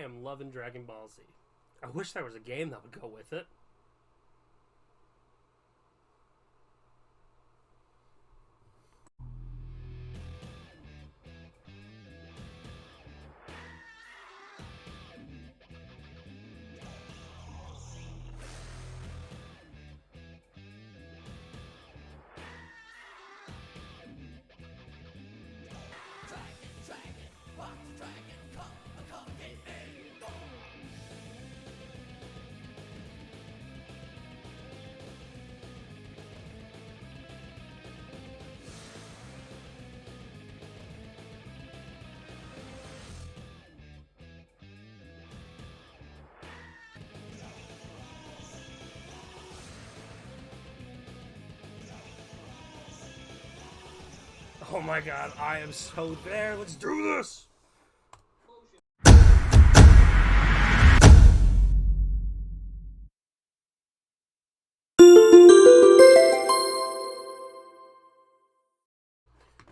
am loving Dragon Ball Z. I wish there was a game that would go with it. Oh my god, I am so there. Let's do this!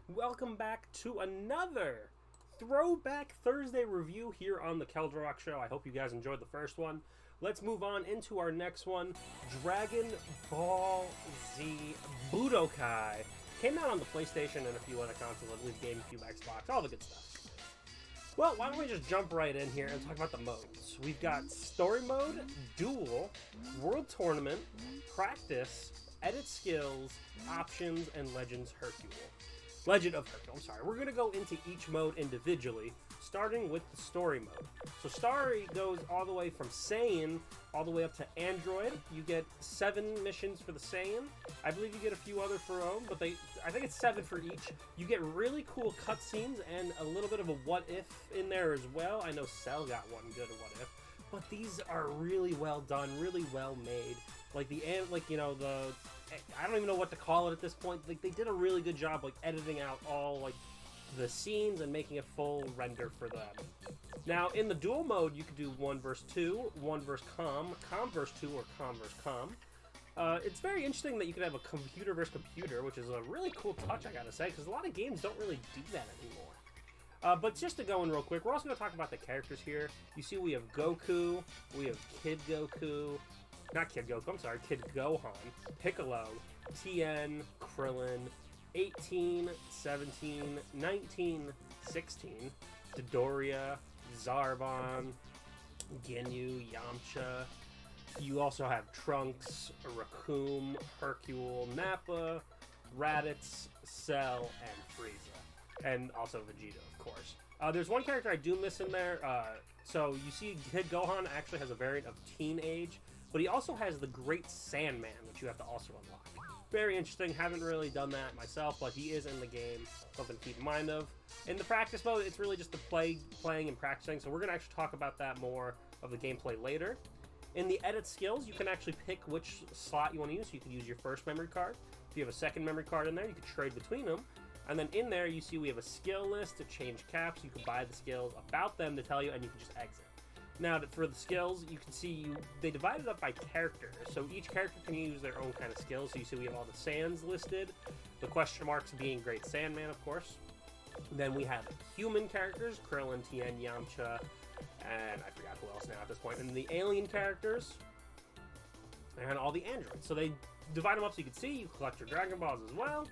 Welcome back to another Throwback Thursday review here on the Keldrock Show. I hope you guys enjoyed the first one. Let's move on into our next one, Dragon Ball Z Budokai. Came out on the PlayStation and a few other consoles, I believe GameCube, Xbox, all the good stuff. Well, why don't we just jump right in here and talk about the modes. We've got Story Mode, Duel, World Tournament, Practice, Edit Skills, Options, and Legend of Hercule. I'm sorry. We're going to go into each mode individually, starting with the Story Mode. So Story goes all the way from Saiyan all the way up to Android. You get 7 missions for the Saiyan. I believe you get a few other for Rome, but I think it's 7 for each. You get really cool cutscenes and a little bit of a what if in there as well. I know Cell got one good what if, but these are really well done, really well made. I don't even know what to call it at this point. Like, they did a really good job, like, editing out all, like, the scenes and making a full render for them. Now, in the duel mode, you could do 1 versus 2, 1 versus com versus 2, or com versus com. It's very interesting that you could have a computer versus computer, which is a really cool touch, I gotta say, because a lot of games don't really do that anymore. But just to go in real quick, we're also going to talk about the characters here. You see we have Goku, we have Kid Goku, not Kid Goku, I'm sorry, Kid Gohan, Piccolo, Tien, Krillin, 18, 17, 19, 16, Dodoria, Zarbon, Ginyu, Yamcha. You also have Trunks, Raccoon, Hercule, Nappa, Raditz, Cell, and Frieza. And also Vegeta, of course. There's one character I do miss in there. So you see Kid Gohan actually has a variant of teenage, but he also has the Great Sandman, which you have to also unlock. Very interesting. Haven't really done that myself, but he is in the game. Something to keep in mind of. In the practice mode, it's really just the playing and practicing, so we're going to actually talk about that more of the gameplay later. In the edit skills, you can actually pick which slot you want to use. So you can use your first memory card. If you have a second memory card in there, you can trade between them. And then in there, you see we have a skill list to change caps. You can buy the skills about them to tell you, and you can just exit. Now, for the skills, you can see they divide it up by character. So each character can use their own kind of skills. So you see we have all the Sands listed. The question marks being Great Sandman, of course. Then we have human characters, Krillin, Tien, Yamcha, and I forgot who else now at this point. And the alien characters, and all the androids. So they divide them up so you can see. You collect your Dragon Balls as well.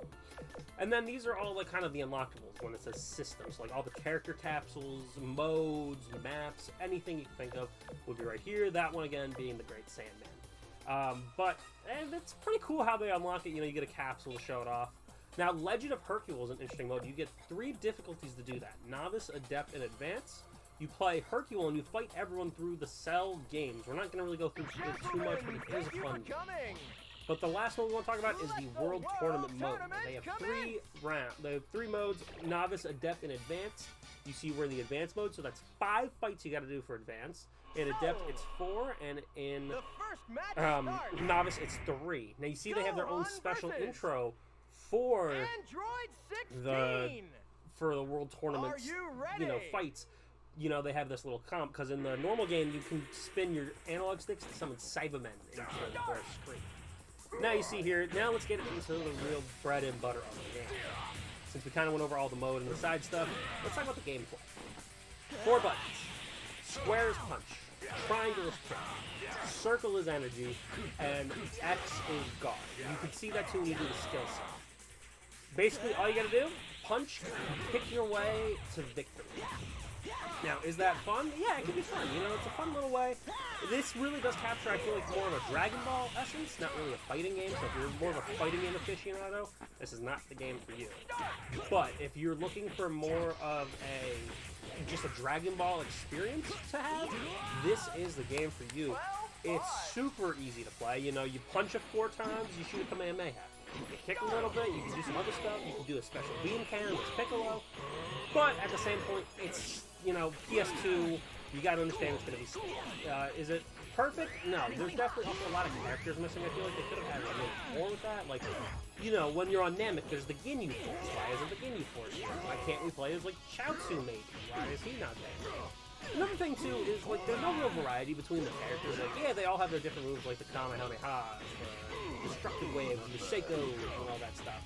And then these are all like kind of the unlockables when it says systems. Like all the character capsules, modes, maps, anything you can think of would be right here. That one again being the Great Sandman. And it's pretty cool how they unlock it. You know, you get a capsule to show it off. Now, Legend of Hercule is an interesting mode. You get 3 difficulties to do that. Novice, Adept, and Advanced. You play Hercule and you fight everyone through the Cell games. We're not going to really go through it too much, but it is a fun game. But the last one we want to talk about is the World Tournament mode. They have 3 rounds. They have 3 modes: Novice, Adept, and Advanced. You see we're in the Advanced mode, so that's 5 fights you got to do for Advanced. In Adept, it's 4, and in Novice, it's 3. Now you see they have their own special intro for the World Tournament, fights. You know, they have this little comp, because in the normal game, you can spin your analog sticks to summon Cybermen into the screen. Now you see here, now let's get into the real bread and butter of the game. Since we kind of went over all the mode and the side stuff, let's talk about the gameplay. 4 buttons. Square is punch, triangle is kick, circle is energy, and X is guard. You can see that too when you do the skill set. Basically, all you gotta do, punch, kick your way to victory. Now, is that fun? Yeah, it can be fun. You know, it's a fun little way. This really does capture, I feel like, more of a Dragon Ball essence, not really a fighting game. So if you're more of a fighting game aficionado, this is not the game for you. But if you're looking for more of just a Dragon Ball experience to have, this is the game for you. It's super easy to play. You know, you punch it 4 times, you shoot a Kamehameha. You can kick a little bit, you can do some other stuff, you can do a special beam cannon with Piccolo. But at the same point, it's, you know, PS2, you gotta understand it's gonna be slow. Is it perfect? No, there's definitely also a lot of characters missing. I feel like they could have had a little more with that. Like, you know, when you're on Namek, there's the Ginyu Force. Why isn't the Ginyu Force here? Why can't we play as, like, Chaozu maybe? Why is he not there? Another thing, too, is, like, there's no real variety between the characters. Like, yeah, they all have their different moves, like the Kamehameha, the Destructive Wave, the Seiko, and all that stuff.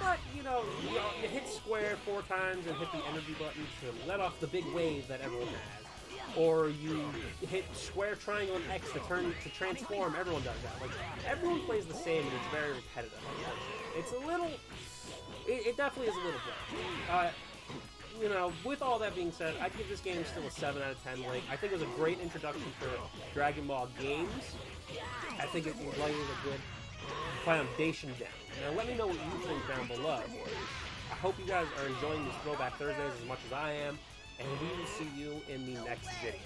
But, you know, you hit square 4 times and hit the energy button to let off the big wave that everyone has. Or you hit square, triangle, and X to transform. Everyone does that. Like, everyone plays the same, and it's very repetitive. It's a little... It definitely is a little bland. You know, with all that being said, I'd give this game still a 7 out of 10. Like, I think it was a great introduction for Dragon Ball games. I think it lays a good foundation down. Now, let me know what you think down below. I hope you guys are enjoying these Throwback Thursdays as much as I am, and we will see you in the next video.